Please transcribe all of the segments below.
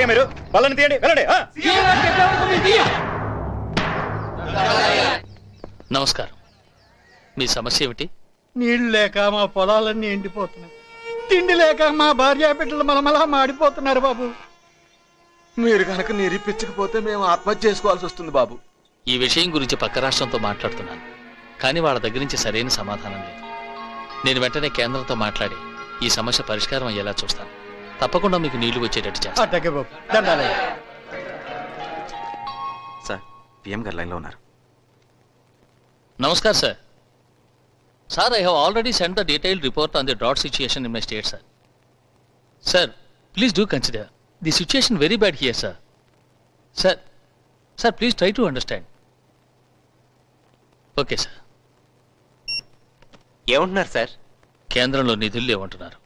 మీరు వాళ్ళని తీయండి, వెళ్ళండి. నమస్కారం. మీ సమస్య ఏమిటి? నీళ్లు లేక మా పొలాలన్నీ ఎండిపోతున్నాయి. తిండి లేక మా భార్య బిడ్డలు మలమలా మాడిపోతున్నారు బాబు. మీరు కనుక నిరూపించకపోతే మేము ఆత్మహత్య చేసుకోవాల్సి వస్తుంది బాబు. ఈ విషయం గురించి పక్క రాష్ట్రంతో మాట్లాడుతున్నాను, కానీ వాళ్ళ దగ్గర నుంచి సరైన సమాధానం లేదు. నేను వెంటనే కేంద్రంతో మాట్లాడి ఈ సమస్య పరిష్కారం అయ్యేలా చూస్తాను. తప్పకుండా మీకు నీళ్లు వచ్చేటట్టు చేస్తాను. అట్టగే బాబు, దండాలయ్య. సార్, పిఎం గారు లైన్లో ఉన్నారు. Namaskar sir. Sir, I have already sent the detailed report on the drought situation in my state, sir. Sir, please do consider the situation very bad here, sir. Sir, please try to understand. Okay, sir. ఏమంటున్నారు sir? కేంద్రంలో నిధులు లేవంటున్నారు.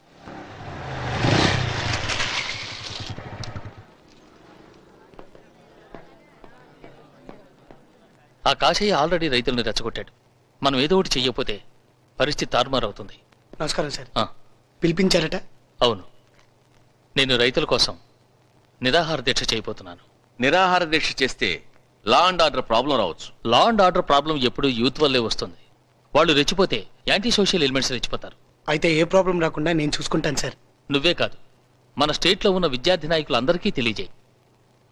ఆ Kasaiah already రైతులను రెచ్చగొట్టాడు. మనం ఏదో ఒకటి చెయ్యకపోతే పరిస్థితి తారుమారు అవుతుంది. నమస్కారం సార్. పిలిపించారట? అవును, నేను రైతుల కోసం నిరాహార దీక్ష చేయబోతున్నాను. నిరాహార దీక్ష చేస్తే లా అండ్ ఆర్డర్ ప్రాబ్లం రావచ్చు. లా అండ్ ఆర్డర్ ప్రాబ్లం ఎప్పుడు యూత్ వల్లే వస్తుంది. వాళ్ళు రెచ్చిపోతే యాంటీ సోషల్ ఎలిమెంట్స్ రెచ్చిపోతారు. అయితే ఏ ప్రాబ్లం రాకుండా నేను చూసుకుంటాను సార్. నువ్వే కాదు, మన స్టేట్లో ఉన్న విద్యార్థి నాయకులందరికీ తెలియజేయి.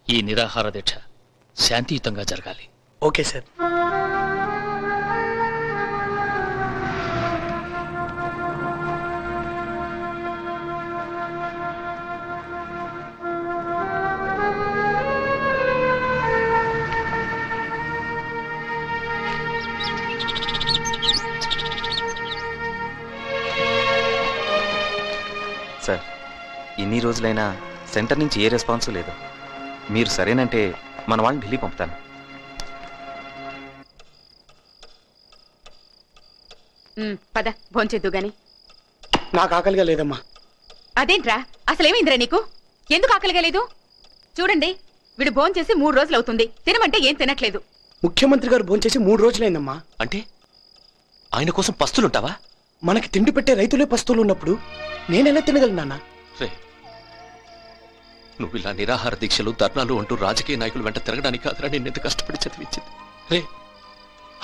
ఈ నిరాహార దీక్ష శాంతియుతంగా జరగాలి. Okay sir. సార్, ఇన్ని రోజులైనా సెంటర్ నుంచి ఏ రెస్పాన్స్ లేదు. మీరు సరేనంటే మన వాళ్ళని ఢిల్లీ పంపుతాను. పద భోంచేద్దు గాని. నాకు ఆకలిగా లేదమ్మా. అదేంట్రా, అసలేమైందిరా నీకు? ఎందుకు ఆకలిగా లేదు? చూడండి, వీడు భోంచేసి 3 రోజులు అవుతుంది. తినమంటే ఏం తినట్లేదు. ముఖ్యమంత్రి గారు భోంచేసి 3 రోజులైందమ్మా. అంటే ఆయన కోసం పస్తులుంటావా? మనకి తిండి పెట్టే రైతులే పస్తులు ఉన్నప్పుడు నేనెలా తినగలను నాన్న? రే, నువ్వు ఇలా నిరాహార దీక్షలు ధర్నాలు అంటూ రాజకీయ నాయకులు వెంట తిరగడానికి కాదురా నిన్నెంత కష్టపడి చదివించింది. రే,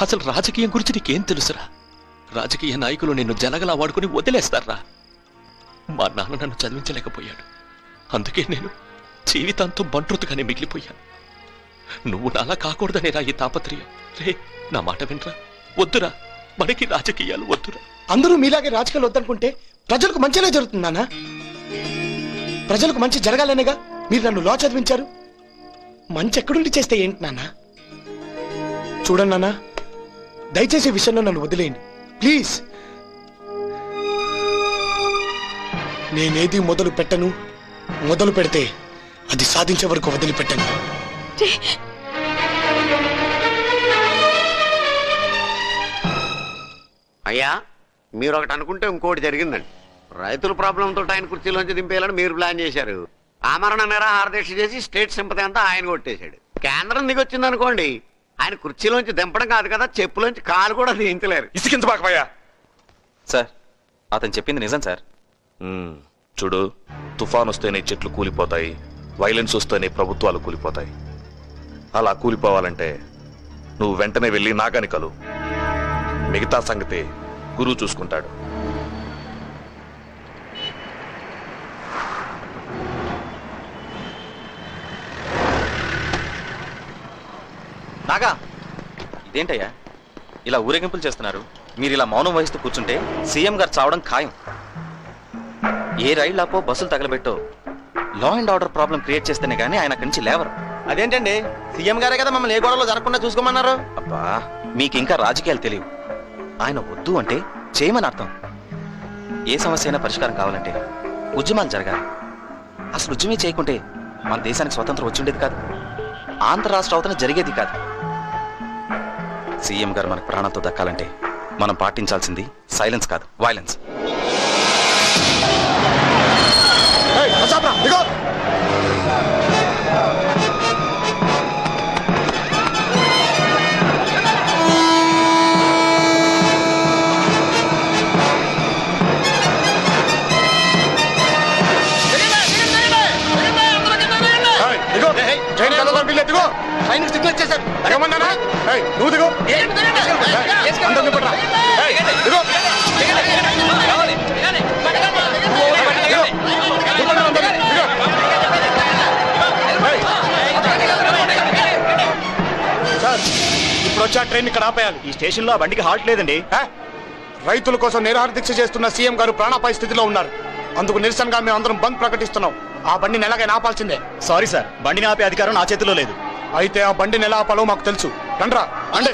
అసలు రాజకీయం గురించి నీకేం తెలుసురా? రాజకీయ నాయకులు నిన్ను జలగలా వాడుకుని వదిలేస్తారా? మా నాన్న నన్ను చదివించలేకపోయాడు. అందుకే నేను జీవితాంతం బంట్రుతుగానే మిగిలిపోయాను. నువ్వు నాలా కాకూడదనేరా ఈ తాపత్రయం. రే, నా మాట వినరా. వద్దురా, మనకి రాజకీయాలు వద్దురా. అందరూ మీలాగే రాజకీయాలు వద్దనుకుంటే ప్రజలకు మంచిగా జరుగుతుంది నాన్న. ప్రజలకు మంచి జరగాలనేగా మీరు నన్ను లా చదివించారు. మంచి ఎక్కడుండి చేస్తే ఏంటి నాన్న? చూడండి నాన్న, దయచేసి ఈ విషయంలో నన్ను వదిలేయండి ప్లీజ్. నేనేది మొదలు పెట్టను, మొదలు పెడితే అది సాధించే వరకు వదిలిపెట్టను. అయ్యా, మీరు ఒకటి అనుకుంటే ఇంకోటి జరిగిందండి. రైతుల ప్రాబ్లంతో ఆయన కుర్చీలోంచి దింపేయాలని మీరు ప్లాన్ చేశారు. ఆమరణ నిరాహార దీక్ష చేసి స్టేట్ సింపతి అంతా ఆయన కొట్టేశాడు. కేంద్రం దిగొచ్చింది అనుకోండి, ఆయన కుర్చీలోంచి దింపడం కాదు కదా, చెప్పులోంచి కాలు కూడా దించలేరు. ఇసికించబాకయ్యా. సార్, అతను చెప్పింది నిజం సార్. చూడు, తుఫాన్ వస్తేనే చెట్లు కూలిపోతాయి, వైలెన్స్ వస్తేనే ప్రభుత్వాలు కూలిపోతాయి. అలా కూలిపోవాలంటే నువ్వు వెంటనే వెళ్ళి నాగాని కలు. మిగతా సంగతి గురువు చూసుకుంటాడు. నాగా, ఇదేంటయ్యా ఇలా ఊరేగింపులు చేస్తున్నారు? మీరు ఇలా మౌనం వహిస్తూ కూర్చుంటే సీఎం గారు చావడం ఖాయం. ఏ రైళ్లాపో బస్సులు తగలబెట్టో law and order problem create చేస్తేనే గానీ ఆయన అక్కడి నుంచి లేవరు. అదేంటండి, సీఎం గారే కదా మమ్మల్ని ఏ గొడవలో జరగకుండా చూసుకోమన్నారు. అబ్బా, మీకు ఇంకా రాజకీయాలు తెలియవు. ఆయన వద్దు అంటే చేయమని అర్థం. ఏ సమస్య అయినా పరిష్కారం కావాలంటే ఉద్యమాలు జరగాలి. అసలు ఉద్యమే చేయకుంటే మన దేశానికి స్వతంత్రం వచ్చి ఉండేది కాదు, ఆంధ్ర రాష్ట్ర అవతన జరిగేది కాదు. సీఎం గారు మనకు ప్రాణంతో దక్కాలంటే మనం పాటించాల్సింది సైలెన్స్ కాదు, వైలెన్స్. ట్రైన్ కదలరా, వీళ్ళు ఎత్తుకో. పైన సిగ్నల్ చేశారు. దిగమన్నానా? ఏయ్, నువ్వు దిగు. అందరూ దిగపడరా. ఏయ్, దిగు. దిగమన్నా అందరూ, దిగు. ఏయ్. సార్, ఇప్పుడు వచ్చి ఆ ట్రైన్ ఇక్కడ ఆపేయాలి. ఈ స్టేషన్ లో ఆ బండికి హాల్ట్ లేదండి. రైతుల కోసం నిరాహార దీక్ష చేస్తున్న సీఎం గారు ప్రాణాపాయ స్థితిలో ఉన్నారు. అందుకు నిరసనగా మేము అందరం బంద్ ప్రకటిస్తున్నాం. ఆ బండిని ఎలాగైనా ఆపాల్సిందే. సారీ సార్, బండిని ఆపే అధికారం నా చేతిలో లేదు. అయితే ఆ బండిని ఎలా ఆపాలో మాకు తెలుసు. రండ్రా, రండి.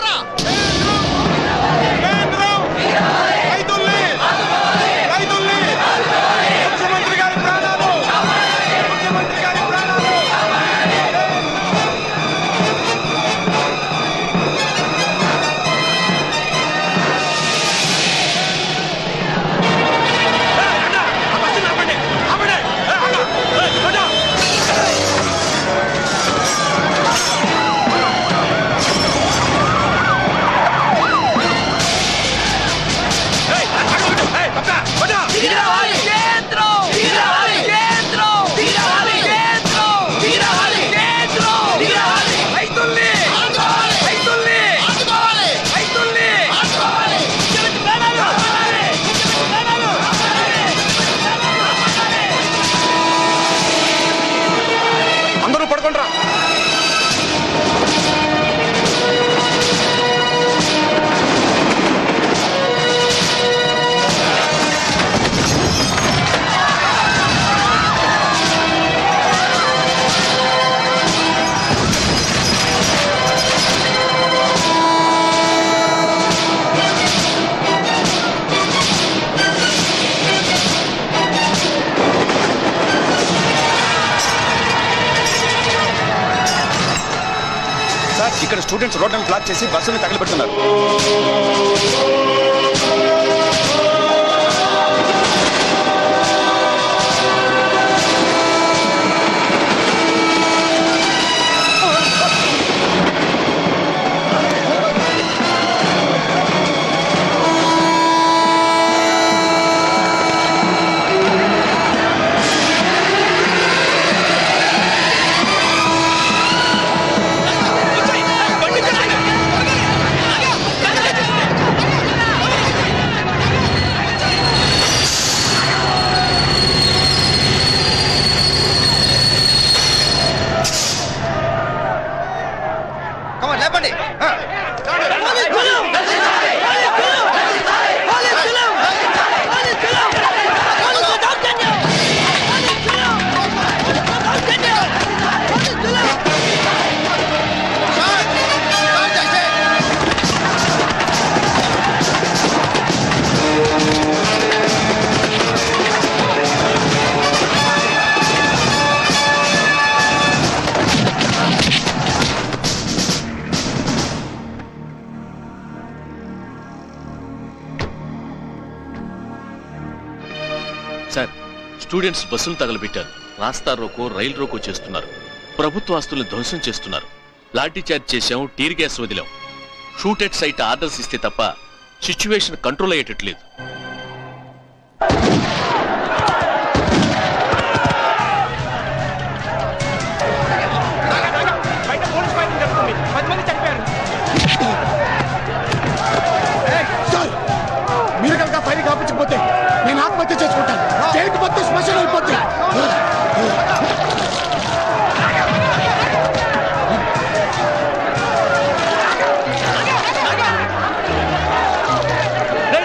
అందరూ పడుకుండ్రా. ఇక్కడ స్టూడెంట్స్ రోడ్లను బ్లాక్ చేసి బస్సులు తగలబెడుతున్నారు. సార్, స్టూడెంట్స్ బస్సులు తగలబెట్టారు. రాస్తా రోకో, రైలు రోకో చేస్తున్నారు. ప్రభుత్వ ఆస్తులను ధ్వంసం చేస్తున్నారు. లాఠీ చార్జ్ చేశాం, టీర్ గ్యాస్ వదిలాం. షూట్ ఎట్ సైట్ ఆర్డర్స్ ఇస్తే తప్ప సిచ్యువేషన్ కంట్రోల్ అయ్యేటట్లేదు. మీరు కనుక ఫైర్ కాపించకపోతే నేను ఆత్మహత్య చేసుకుంటాను. స్టేట్ మొత్తం శ్మశానం అయిపోతుంది.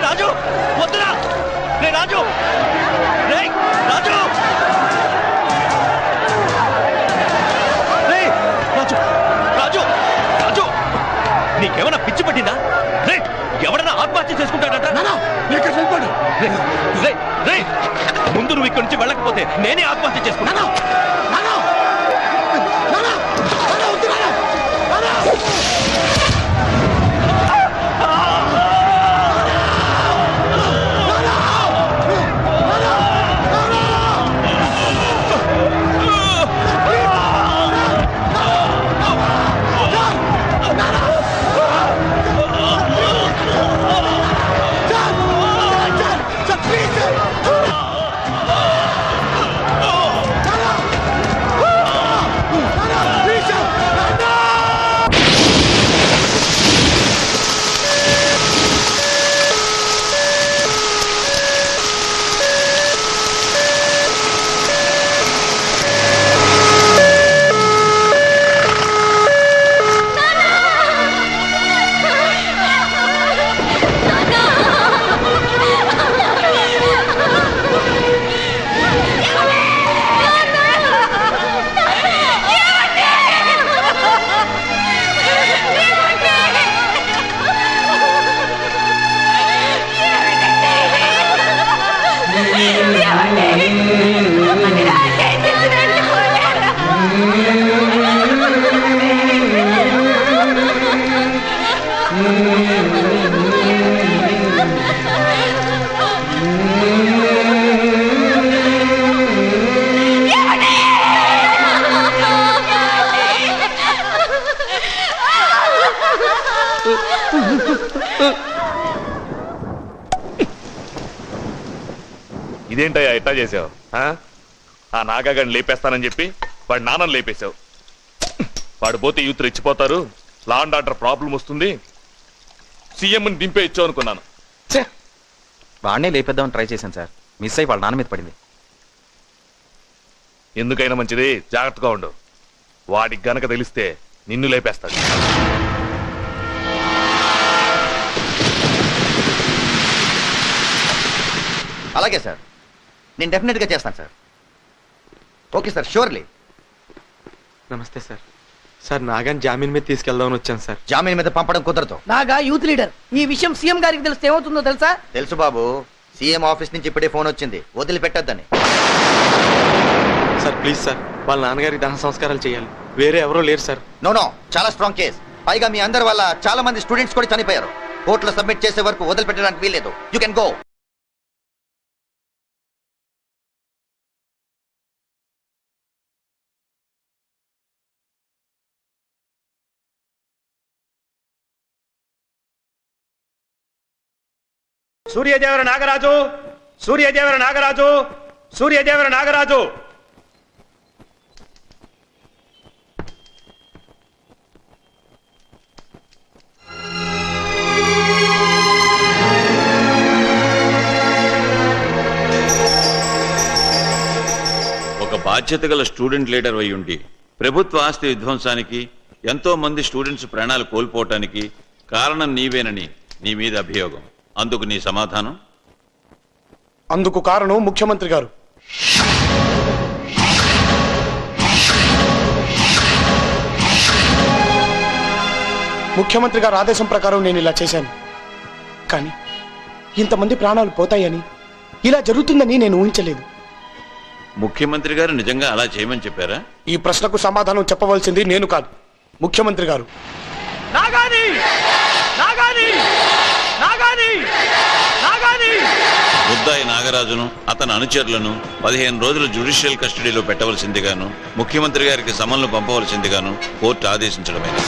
రాజు వద్దురా, రాజు, రాజు, రాజు, రాజు, నీకేమైనా పిచ్చి పట్టిందా? ఎవడన్నా ఆత్మహత్య చేసుకుంటాడట. ముందు నువ్వు ఇక్కడి నుంచి వెళ్ళకపోతే నేనే ఆత్మహత్య చేసుకుంటాను. Please, ఇదేంటయ్యా ఎట్టా చేసావు? ఆ నాగాగాడిని లేపేస్తానని చెప్పి వాడి నాన్నని లేపేశావు. వాడు పోతే యూత్ రెచ్చిపోతారు, లా అండ్ ఆర్డర్ ప్రాబ్లం వస్తుంది, సీఎంని దింపేయచ్చు అనుకున్నాను. వాడినే లేపేద్దామని ట్రై చేశాను సార్, మిస్ అయ్యి వాళ్ళ నాన్న మీద పడింది. ఎందుకైనా మంచిది, జాగ్రత్తగా ఉండు. వాడికి గనక తెలిస్తే నిన్ను లేపేస్తాడు. అలాగే సార్, నేను డెఫినెట్గా చేస్తాను సార్. Okay sir, surely. నమస్తే సార్. సార్ నాగాని జామీన్ మీద తీసుకెళ్దామని వచ్చాను సార్. జామీన్ మీద పంపడం కుదరదు. Naga youth leader. ఈ విషయం సీఎం గారికి తెలిస్తే ఏమవుతుందో తెలుసా? తెలుసు బాబు, సీఎం ఆఫీస్ నుంచి ఇప్పుడే ఫోన్ వచ్చింది, వదిలిపెట్టొద్దని. సార్ ప్లీజ్ సార్, వాళ్ళ నాన్నగారికి దహన సంస్కారాలు చేయాలి, వేరే ఎవరో లేరు సార్. నో నో, చాలా స్ట్రాంగ్ కేస్. పైగా మీ అందరి వల్ల చాలా మంది స్టూడెంట్స్ కూడా చనిపోయారు. కోర్టులో సబ్మిట్ చేసే వరకు వదిలిపెట్టడానికి వీల్లేదు. You can go. Suryadevara Nagaraju, Suryadevara Nagaraju, Suryadevara Nagaraju. ఒక బాధ్యత గల స్టూడెంట్ లీడర్ అయి ఉండి ప్రభుత్వ ఆస్తి విధ్వంసానికి, ఎంతో మంది స్టూడెంట్స్ ప్రాణాలు కోల్పోవటానికి కారణం నీవేనని నీ మీద అభియోగం. అందుకు నీ సమాధానం? అందుకు కారణం ముఖ్యమంత్రి గారు. ముఖ్యమంత్రి గారు ఆదేశం ప్రకారం నేను ఇలా చేశాను. కానీ ఇంతమంది ప్రాణాలు పోతాయని, ఇలా జరుగుతుందని నేను ఊహించలేదు. ముఖ్యమంత్రి గారు నిజంగా అలా చేయమని చెప్పారా? ఈ ప్రశ్నకు సమాధానం చెప్పవలసింది నేను కాదు, ముఖ్యమంత్రి గారు. నాగాని! నాగాని! నాగాని! నాగాని! ముద్దాయి నాగరాజును అతని అనుచరులను 15 రోజులు జ్యుడిషియల్ కస్టడీలో పెట్టవలసిందిగాను, ముఖ్యమంత్రి గారికి సమన్లు పంపవలసిందిగాను కోర్టు ఆదేశించడమైనది.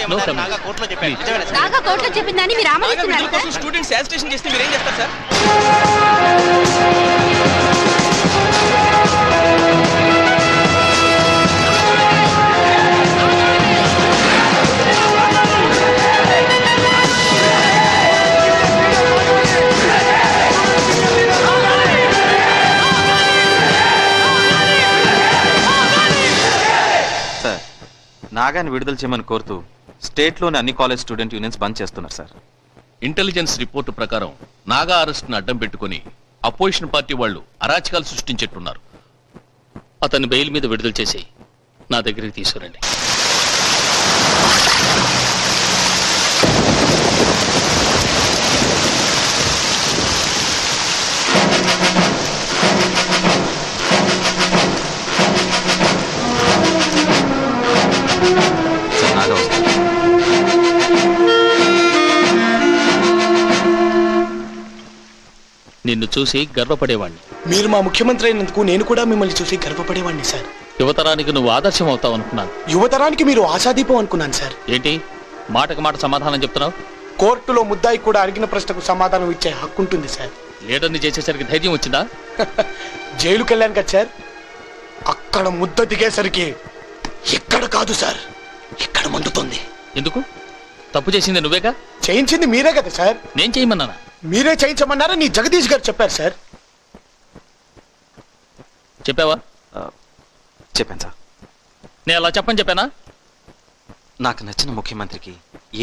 No comment. నాగా కోర్టులో చెప్పిందని మీరు ఆమోదిస్తున్నారు సార్? స్టూడెంట్స్ యాజిటేషన్ చేస్తే మీరేం చేస్తారు సార్? సార్, నాగాని విడుదల చేయమని కోరుతూ స్టేట్లోని అన్ని కాలేజ్ స్టూడెంట్ యూనియన్స్ బంద్ చేస్తున్నారు సార్. ఇంటెలిజెన్స్ రిపోర్టు ప్రకారం నాగా అరెస్ట్ను అడ్డం పెట్టుకుని అపోజిషన్ పార్టీ వాళ్ళు అరాచకాలు సృష్టించేట్టున్నారు. అతన్ని బెయిల్ మీద విడుదల చేసి నా దగ్గరికి తీసుకురండి. సార్, నాగా వస్తారు. నిన్ను చూసి గర్వపడేవాణ్ణి. మీరు మా ముఖ్యమంత్రి అయినందుకు నేను కూడా మిమ్మల్ని చూసి గర్వపడేవాడిని సార్. యువతరానికి నువ్వు ఆదర్శం అవుతావు అనుకున్నాను. యువతరానికి మీరు ఆశాదీపం అనుకున్నాను సార్. ఏంటి మాటకు మాట సమాధానం చెప్తున్నావు? కోర్టులో ముద్దాయి కూడా అడిగిన ప్రశ్నకు సమాధానం ఇచ్చే హక్కు ఉంటుంది సార్. లీడర్ని చేసేసరికి ధైర్యం వచ్చిందా? జైలుకి వెళ్ళాను కదా సార్, అక్కడ ముద్ద దిగేసరికి ఇక్కడ కాదు సార్, ఇక్కడ మండుతుంది. ఎందుకు? తప్పు చేసింది నువ్వేగా? చేయించింది మీరే కదా సార్. నేను చేయమన్నానా? మీరే చేయించమన్నారా నీ జగదీష్ గారు చెప్పారు సార్. చెప్పావా? చెప్పాను సార్. నేను అలా చెప్పానా? నాకు నచ్చిన ముఖ్యమంత్రికి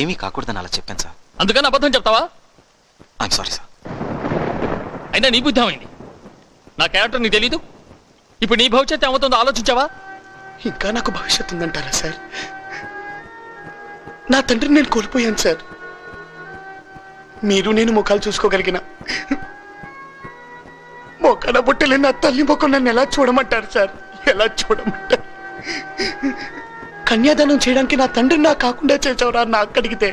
ఏమీ కాకూడదని అలా చెప్పాను సార్. అందుకని అబద్ధం చెప్తావా? I'm sorry sir. అయినా నీ బుద్ధి ఏమైంది? నా క్యారెక్టర్ నీకు తెలీదు? ఇప్పుడు నీ భవిష్యత్తు ఏమవుతుందో ఆలోచించావా? ఇంకా నాకు భవిష్యత్తు ఉందంటారా సార్? నా తండ్రిని నేను కోల్పోయాను సార్. మీరు నేను ముఖాలు చూసుకోగలిగిన మొక్కన బుట్టలే నా తల్లి ముఖం నన్ను ఎలా చూడమంటారు సార్? ఎలా చూడమంటారు? కన్యాదానం చేయడానికి నా తండ్రిని నా కాకుండా చేసేవరా నాకు అడిగితే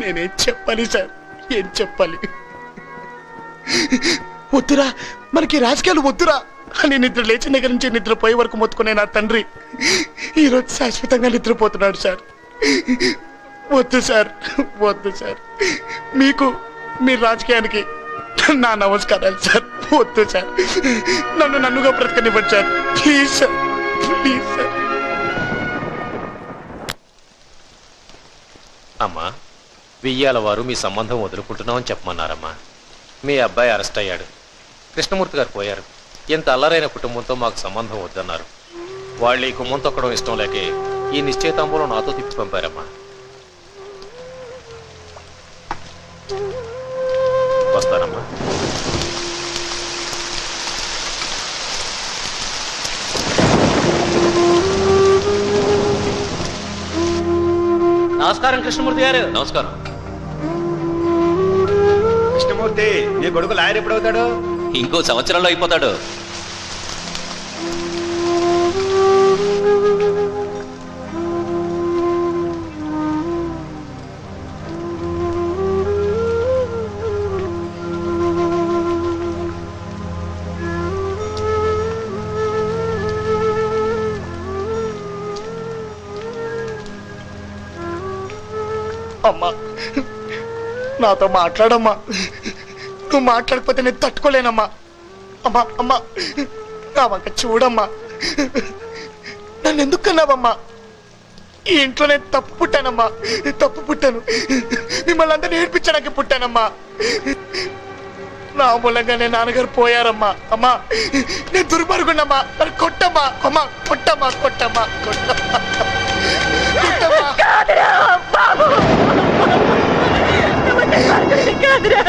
నేనేం చెప్పాలి సార్? ఏం చెప్పాలి? వద్దురా, మనకి రాజకీయాలు వద్దురా అని నిద్ర లేచిన దగ్గర నుంచి నిద్రపోయే వరకు మొత్తుకునే నా తండ్రి ఈరోజు శాశ్వతంగా నిద్రపోతున్నాడు సార్. వద్దు సార్, వద్దు సార్. మీకు మీ రాజకీయానికి నా నమస్కారాలు సార్. వద్దు సార్, నన్నుగా బ్రతకనివ్వండి sir. Please sir, please sir. అమ్మా, వెయ్యాల వారు మీ సంబంధం వదులుకుంటున్నామని చెప్పమన్నారమ్మా. మీ అబ్బాయి అరెస్ట్ అయ్యాడు, కృష్ణమూర్తి గారు పోయారు. ఇంత అల్లరైన కుటుంబంతో మాకు సంబంధం వద్దన్నారు. వాళ్ళు ఈ కుమ్మం తొక్కడం ఇష్టం లేకే ఈ నిశ్చయితాంబూలం నాతో తిప్పి పంపారమ్మా. వస్తానమ్మా. నమస్కారం కృష్ణమూర్తి గారు. నమస్కారం. కృష్ణమూర్తి, నీ కొడుకు లాయర్ ఎప్పుడవుతాడు? ఇంకో సంవత్సరంలో అయిపోతాడు. అమ్మా, నాతో మాట్లాడమ్మా. నువ్వు మాట్లాడకపోతే నేను తట్టుకోలేనమ్మా. అమ్మా, అమ్మా, నా వంక చూడమ్మా. నన్ను ఎందుకు కన్నావమ్మా? ఈ ఇంట్లో నేను తప్పు పుట్టానమ్మా, తప్పు పుట్టాను. మిమ్మల్ని అందరినీ ఏడ్పించడానికి పుట్టానమ్మా. నా మూలంగానే నాన్నగారు పోయారమ్మా. అమ్మా, నేను దుర్మార్గుండమ్మా. నన్ను కొట్టమ్మా. అమ్మా, కొట్టమ్మా, కొట్టమ్మా, కొట్టమ్మా, కొట్టమ్మా. కాదురా.